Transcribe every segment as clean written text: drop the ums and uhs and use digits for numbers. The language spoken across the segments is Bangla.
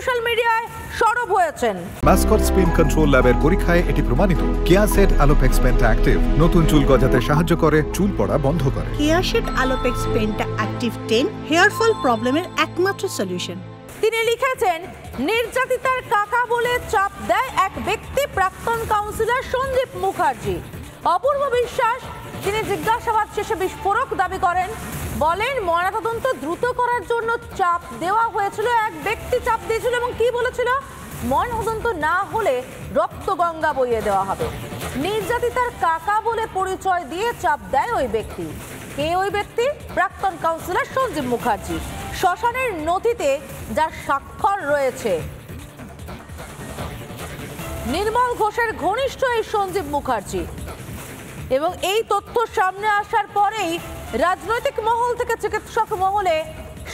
সোশ্যাল মিডিয়ায় সরব হয়েছেন। মাস্কট স্পিন কন্ট্রোল ল্যাবের পরীক্ষায় এটি প্রমাণিত। কেয়াসেট আলোপেক্স পেন্টা অ্যাক্টিভ নতুন চুল গজাতে সাহায্য করে, চুল পড়া বন্ধ করে। Keya Seth Alopex Penta Active 10 hair fall প্রবলেমের একমাত্র সলিউশন। তিনি লিখেছেন, নির্যাতিতার কাকা বলে চাপ দেয় এক ব্যক্তি, প্রাক্তন কাউন্সিলর সঞ্জীব মুখার্জি। অপূর্ব বিশ্বাস তিনি জিজ্ঞাসাবাদ শেষে বিস্ফোরক দাবি করেন, বলেন ময়নাতদন্ত দ্রুত করার জন্য চাপ দেওয়া হয়েছিল, এক ব্যক্তি চাপ দিয়েছিল এবং কি বলেছিল, ময়নাতদন্ত না হলে রক্তগঙ্গা বইয়ে দেওয়া হবে। নির্যাতিতার কাকা বলে পরিচয় দিয়ে চাপ দেয় ওই ব্যক্তি। কে ওই ব্যক্তি? প্রাক্তন কাউন্সিলর সঞ্জীব মুখার্জি। শ্মশানের নথিতে যার স্বাক্ষর রয়েছে। নির্মল ঘোষের ঘনিষ্ঠ এই সঞ্জীব মুখার্জি, এবং এই তথ্য সামনে আসার পরেই রাজনৈতিক মহল থেকে চিকিৎসক মহলে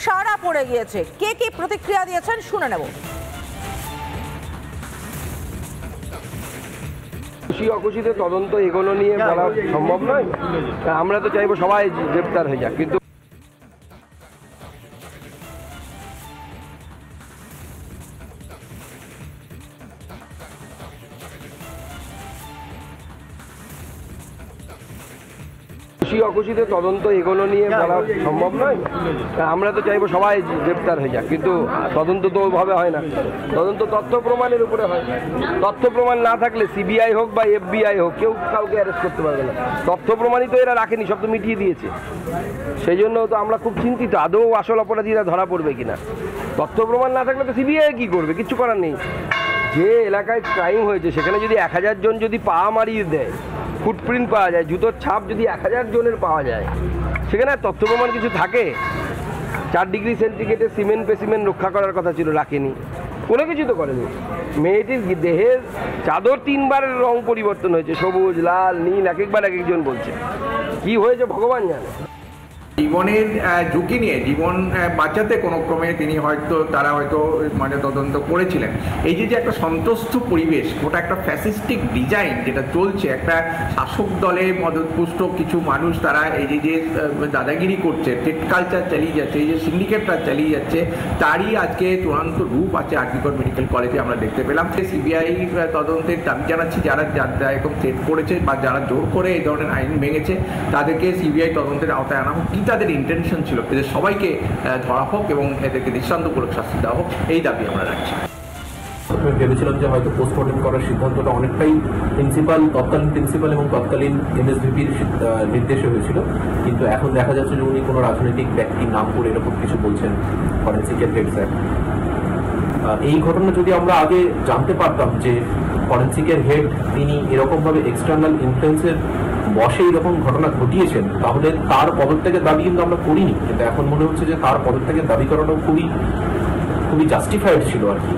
সাড়া পড়ে গিয়েছে। কে কি প্রতিক্রিয়া দিয়েছেন শুনে নেব। খুশি অখুশিতে তদন্ত এগুলো নিয়ে বলা সম্ভব নয়। আমরা তো চাইবো সবাই গ্রেপ্তার হয়ে যাক, কিন্তু অখুশিতে তদন্ত এগুলো নিয়ে বলা সম্ভব নয়। আমরা তো চাইবো সবাই গ্রেপ্তার হয়ে যাক, কিন্তু তদন্ত তো ওইভাবে হয় না। তদন্ত তথ্য প্রমাণের উপরে হয়। তথ্য প্রমাণ না থাকলে সিবিআই হোক বা FBI হোক, কেউ কাউকে অ্যারেস্ট করতে পারবে না। তথ্য প্রমাণই তো এরা রাখেনি, সব তো মিটিয়ে দিয়েছে। সেই জন্য তো আমরা খুব চিন্তিত, আদৌ আসল অপরাধীরা ধরা পড়বে কিনা। তথ্য প্রমাণ না থাকলে তো সিবিআই কি করবে, কিচ্ছু করার নেই। যে এলাকায় ক্রাইম হয়েছে সেখানে যদি 1000 জন যদি পা মারিয়ে দেয়, ফুটপ্রিন্ট পাওয়া যায়, জুতোর ছাপ যদি 1000 জনের পাওয়া যায়, সেখানে তথ্য প্রমাণ কিছু থাকে? 4 ডিগ্রি সেন্টিগ্রেডে সিমেন্ট পেসিমেন্ট রক্ষা করার কথা ছিল, রাখেনি, কোনো কিছু তো করেনি। মেয়েটির দেহের চাদর 3 বারের রং পরিবর্তন হয়েছে, সবুজ, লাল, নীল, এক একবার এক একজন বলছে। কি হয়েছে ভগবান জানে। জীবনের ঝুঁকি নিয়ে জীবন বাঁচাতে কোনো ক্রমে তারা হয়তো মানে তদন্ত করেছিলেন। এই যে একটা সন্ত্রস্ত পরিবেশ, ওটা একটা ফ্যাসিস্টিক ডিজাইন যেটা চলছে, একটা শাসক দলে মদতপুষ্ট কিছু মানুষ তারা এই যে দাদাগিরি করছে, টেট কালচার চালিয়ে যাচ্ছে, এই যে সিন্ডিকেটটা চালিয়ে যাচ্ছে, তারই আজকে চূড়ান্ত রূপ আছে আরজিকর মেডিকেল কলেজে আমরা দেখতে পেলাম। সিবিআই তদন্তের দাবি জানাচ্ছি, যারা এরকম থ্রেট করেছে বা যারা জোর করে এই ধরনের আইন ভেঙেছে, তাদেরকে সিবিআই তদন্তের আওতায় আনা হোক। তাদের ইন্টেনশন ছিল এদের সবাইকে ধরা হোক এবং এদেরকে দৃষ্টান্তমূলক শাস্তি দেওয়া হোক, এই দাবি আমরা রাখছি। ভেবেছিলাম যে হয়তো পোস্টমর্টম করার সিদ্ধান্তটা অনেকটাই তৎকালীন প্রিন্সিপাল এবং তৎকালীন MSVPর নির্দেশে হয়েছিল, কিন্তু এখন দেখা যাচ্ছে যে উনি কোনো রাজনৈতিক ব্যক্তির নাম করে এরকম কিছু বলছেন, ফরেন্সিকের হেড স্যার। এই ঘটনা যদি আমরা আগে জানতে পারতাম যে ফরেন্সিকের হেড তিনি এরকমভাবে এক্সটার্নাল ইনফ্লুয়েন্সের বসে এরকম ঘটনা ঘটিয়েছেন, তাহলে তার পদত্যাগের দাবি কিন্তু আমরা করিনি, কিন্তু এখন মনে হচ্ছে যে তার পদত্যাগের দাবি করানো খুবই জাস্টিফাইড ছিল আর কি।